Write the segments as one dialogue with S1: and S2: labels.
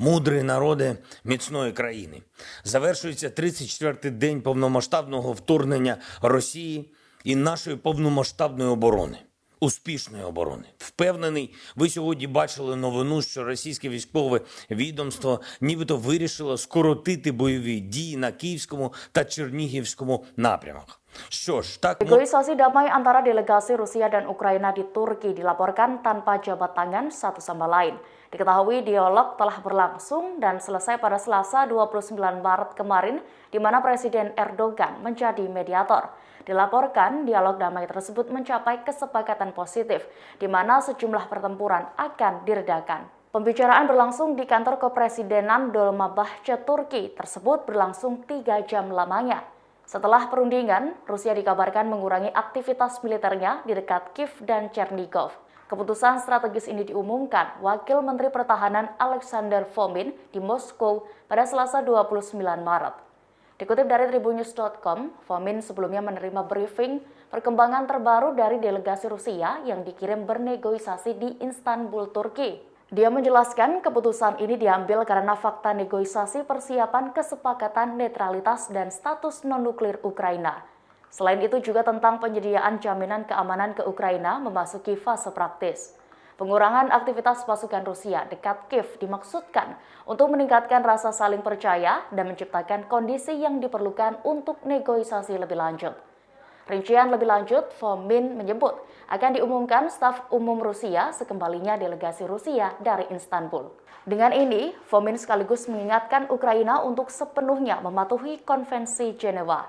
S1: Мудрі народи міцної країни. Завершується 34-й день повномасштабного вторгнення Росії і нашої повномасштабної оборони. Успішної оборони. Впевнений, ви сьогодні бачили новину, що російське військове відомство нібито вирішило скоротити бойові дії на Київському та Чернігівському напрямах. Що ж, так...
S2: Negosiasi damai antara delegasi Rusia dan Ukraina di Turki dilaporkan tanpa jabat tangan satu sama lain. Diketahui dialog telah berlangsung dan selesai pada Selasa 29 Maret kemarin, di mana Presiden Erdogan menjadi mediator. Dilaporkan, dialog damai tersebut mencapai kesepakatan positif, di mana sejumlah pertempuran akan diredakan. Pembicaraan berlangsung di kantor Kepresidenan Dolmabahce Turki tersebut berlangsung 3 jam lamanya. Setelah perundingan, Rusia dikabarkan mengurangi aktivitas militernya di dekat Kiev dan Chernigov. Keputusan strategis ini diumumkan Wakil Menteri Pertahanan Alexander Fomin di Moskow pada Selasa 29 Maret. Dikutip dari tribunnews.com, Fomin sebelumnya menerima briefing perkembangan terbaru dari delegasi Rusia yang dikirim bernegosiasi di Istanbul, Turki. Dia menjelaskan keputusan ini diambil karena fakta negosiasi persiapan kesepakatan netralitas dan status non-nuklir Ukraina. Selain itu juga tentang penyediaan jaminan keamanan ke Ukraina memasuki fase praktis. Pengurangan aktivitas pasukan Rusia dekat Kiev dimaksudkan untuk meningkatkan rasa saling percaya dan menciptakan kondisi yang diperlukan untuk negosiasi lebih lanjut. Rincian lebih lanjut, Fomin menyebut akan diumumkan staf umum Rusia sekembalinya delegasi Rusia dari Istanbul. Dengan ini, Fomin sekaligus mengingatkan Ukraina untuk sepenuhnya mematuhi Konvensi Jenewa,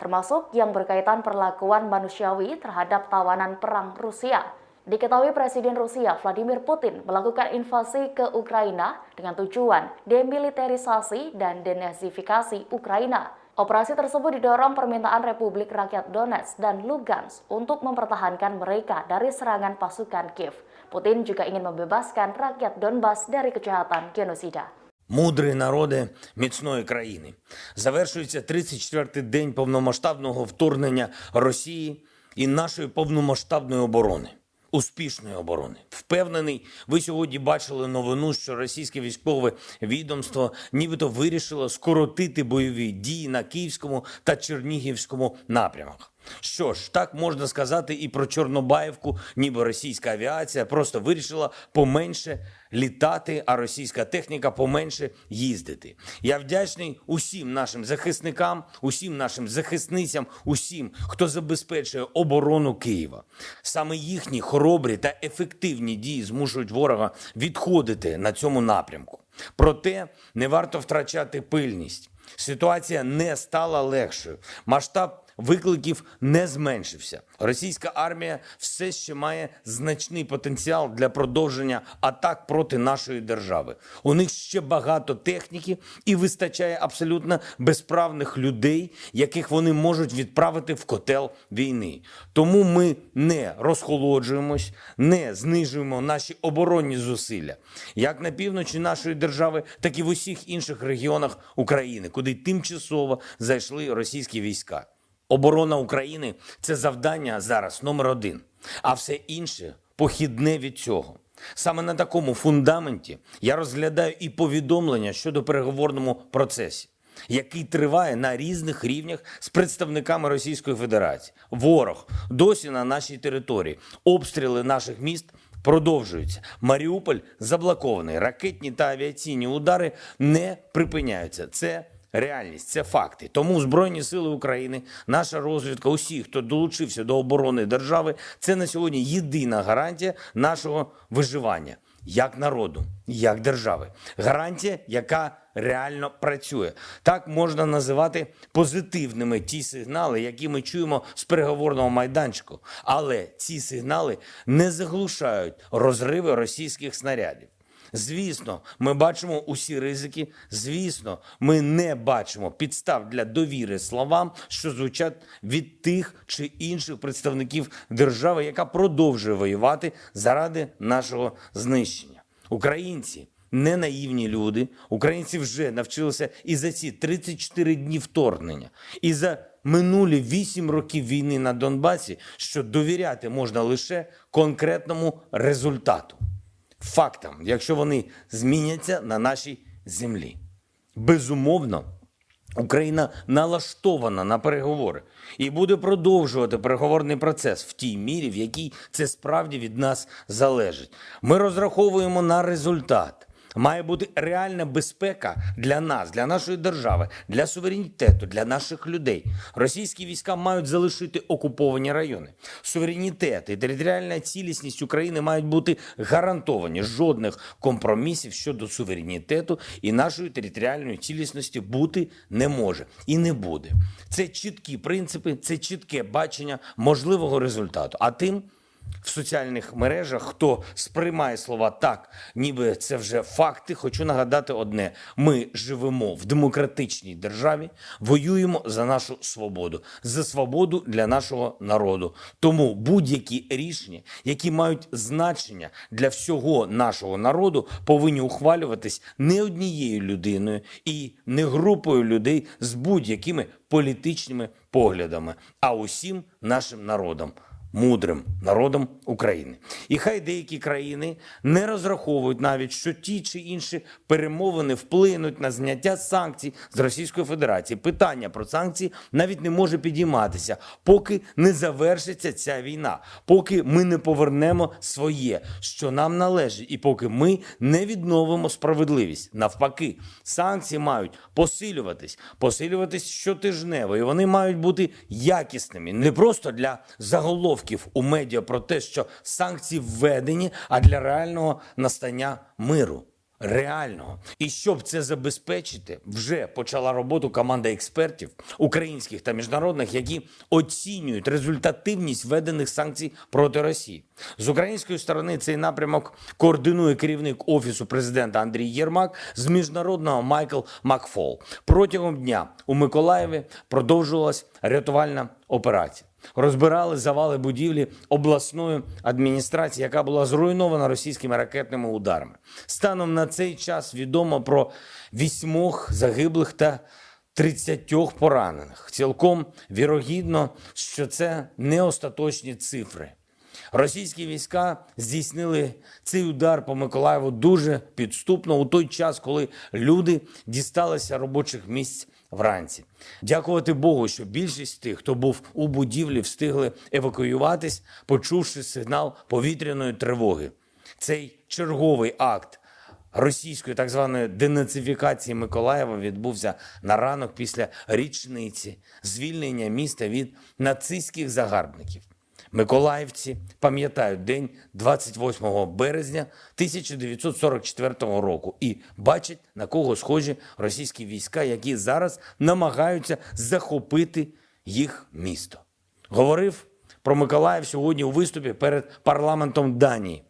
S2: termasuk yang berkaitan perlakuan manusiawi terhadap tawanan perang Rusia. Diketahui Presiden Rusia Vladimir Putin melakukan invasi ke Ukraina dengan tujuan demilitarisasi dan denazifikasi Ukraina. Operasi tersebut didorong permintaan Republik Rakyat Donetsk dan Lugansk untuk mempertahankan mereka dari serangan pasukan Kiev. Putin juga ingin membebaskan rakyat Donbas dari kejahatan genosida.
S1: Мудрі народи міцної країни. Завершується 34-й день повномасштабного вторгнення Росії і нашої повномасштабної оборони. Успішної оборони. Впевнений, ви сьогодні бачили новину, що російське військове відомство нібито вирішило скоротити бойові дії на Київському та Чернігівському напрямах. Що ж, так можна сказати і про Чорнобаївку, ніби російська авіація просто вирішила поменше літати, а російська техніка поменше їздити. Я вдячний усім нашим захисникам, усім нашим захисницям, усім, хто забезпечує оборону Києва. Саме їхні хоробрі та ефективні дії змушують ворога відходити на цьому напрямку. Проте не варто втрачати пильність. Ситуація не стала легшою. Масштаб викликів не зменшився. Російська армія все ще має значний потенціал для продовження атак проти нашої держави. У них ще багато техніки і вистачає абсолютно безправних людей, яких вони можуть відправити в котел війни. Тому ми не розхолоджуємось, не знижуємо наші оборонні зусилля. Як на півночі нашої держави, так і в усіх інших регіонах України, куди тимчасово зайшли російські війська. Оборона України – це завдання зараз номер 1, а все інше – похідне від цього. Саме на такому фундаменті я розглядаю і повідомлення щодо переговорному процесі, який триває на різних рівнях з представниками Російської Федерації. Ворог досі на нашій території. Обстріли наших міст продовжуються. Маріуполь заблокований. Ракетні та авіаційні удари не припиняються. Це реальність, це факти. Тому Збройні сили України, наша розвідка, усі, хто долучився до оборони держави, це на сьогодні єдина гарантія нашого виживання. Як народу, як держави. Гарантія, яка реально працює. Так можна називати позитивними ті сигнали, які ми чуємо з переговорного майданчику. Але ці сигнали не заглушають розриви російських снарядів. Звісно, ми бачимо усі ризики, звісно, ми не бачимо підстав для довіри словам, що звучать від тих чи інших представників держави, яка продовжує воювати заради нашого знищення. Українці не наївні люди, українці вже навчилися і за ці 34 дні вторгнення, і за минулі 8 років війни на Донбасі, що довіряти можна лише конкретному результату. Фактам, якщо вони зміняться на нашій землі. Безумовно, Україна налаштована на переговори і буде продовжувати переговорний процес в тій мірі, в якій це справді від нас залежить. Ми розраховуємо на результат. Має бути реальна безпека для нас, для нашої держави, для суверенітету, для наших людей. Російські війська мають залишити окуповані райони. Суверенітет і територіальна цілісність України мають бути гарантовані. Жодних компромісів щодо суверенітету і нашої територіальної цілісності бути не може і не буде. Це чіткі принципи, це чітке бачення можливого результату. А тим, в соціальних мережах, хто сприймає слова так, ніби це вже факти, хочу нагадати одне. Ми живемо в демократичній державі, воюємо за нашу свободу, за свободу для нашого народу. Тому будь-які рішення, які мають значення для всього нашого народу, повинні ухвалюватись не однією людиною і не групою людей з будь-якими політичними поглядами, а усім нашим народом. Мудрим народом України. І хай деякі країни не розраховують навіть, що ті чи інші перемовини вплинуть на зняття санкцій з Російської Федерації. Питання про санкції навіть не може підійматися, поки не завершиться ця війна, поки ми не повернемо своє, що нам належить, і поки ми не відновимо справедливість. Навпаки, санкції мають посилюватись щотижнево, і вони мають бути якісними, не просто для заголовків у медіа про те, що санкції введені, а для реального настання миру. Реального. І щоб це забезпечити, вже почала роботу команда експертів, українських та міжнародних, які оцінюють результативність введених санкцій проти Росії. З української сторони цей напрямок координує керівник Офісу президента Андрій Єрмак, з міжнародного Майкл Макфол. Протягом дня у Миколаєві продовжувалась рятувальна операція. Розбирали завали будівлі обласної адміністрації, яка була зруйнована російськими ракетними ударами. Станом на цей час відомо про 8 загиблих та 30 поранених. Цілком вірогідно, що це не остаточні цифри. Російські війська здійснили цей удар по Миколаєву дуже підступно у той час, коли люди дісталися робочих місць вранці. Дякувати Богу, що більшість тих, хто був у будівлі, встигли евакуюватись, почувши сигнал повітряної тривоги. Цей черговий акт російської так званої денацифікації Миколаєва відбувся на ранок після річниці звільнення міста від нацистських загарбників. Миколаївці пам'ятають день 28 березня 1944 року і бачать, на кого схожі російські війська, які зараз намагаються захопити їх місто. Говорив про Миколаїв сьогодні у виступі перед парламентом Данії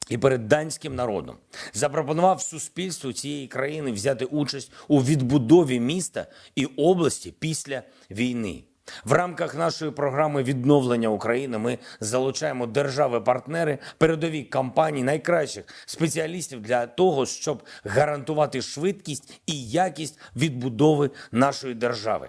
S1: і перед данським народом. Запропонував суспільству цієї країни взяти участь у відбудові міста і області після війни. В рамках нашої програми відновлення України ми залучаємо держави-партнери, передові компанії, найкращих спеціалістів для того, щоб гарантувати швидкість і якість відбудови нашої держави.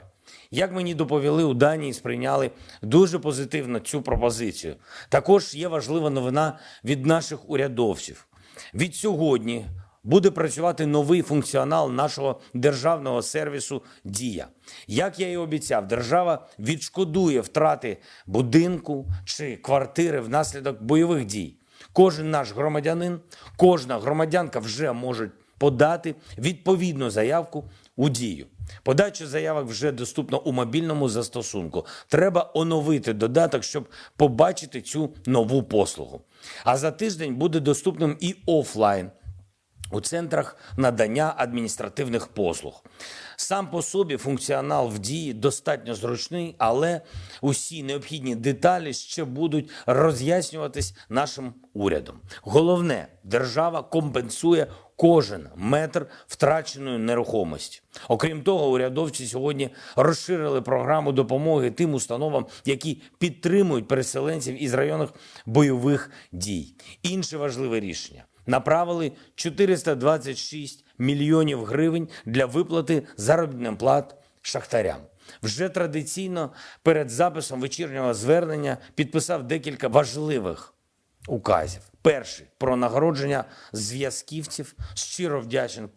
S1: Як мені доповіли, у Данії сприйняли дуже позитивно цю пропозицію. Також є важлива новина від наших урядовців. Від сьогодні буде працювати новий функціонал нашого державного сервісу «Дія». Як я і обіцяв, держава відшкодує втрати будинку чи квартири внаслідок бойових дій. Кожен наш громадянин, кожна громадянка вже можуть подати відповідну заявку у «Дію». Подача заявок вже доступна у мобільному застосунку. Треба оновити додаток, щоб побачити цю нову послугу. А за тиждень буде доступним і офлайн у центрах надання адміністративних послуг. Сам по собі функціонал в «Дії» достатньо зручний, але усі необхідні деталі ще будуть роз'яснюватись нашим урядом. Головне, держава компенсує кожен метр втраченої нерухомості. Окрім того, урядовці сьогодні розширили програму допомоги тим установам, які підтримують переселенців із районів бойових дій. Інше важливе рішення. Направили 426 мільйонів гривень для виплати заробітних плат шахтарям. Вже традиційно перед записом вечірнього звернення підписав декілька важливих указів. Перший – про нагородження зв'язківців. Щиро вдячен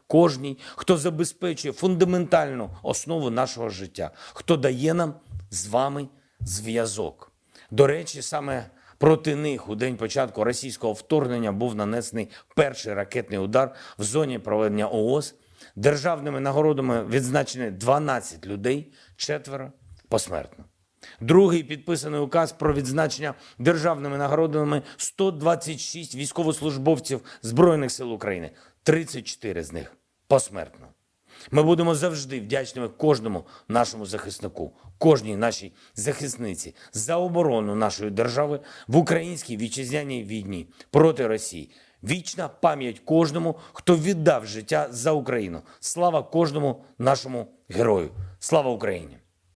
S1: кожній, хто забезпечує фундаментальну основу нашого життя, хто дає нам з вами зв'язок. До речі, саме проти них у день початку російського вторгнення був нанесений перший ракетний удар в зоні проведення ООС. Державними нагородами відзначені 12 людей, 4 посмертно. Другий підписаний указ про відзначення державними нагородами 126 військовослужбовців Збройних сил України, 34 з них посмертно. Ми будемо завжди вдячними кожному нашому захиснику, кожній нашій захисниці за оборону нашої держави в українській вітчизняній війні проти Росії. Вічна пам'ять кожному, хто віддав життя за Україну. Слава кожному нашому герою. Слава Україні!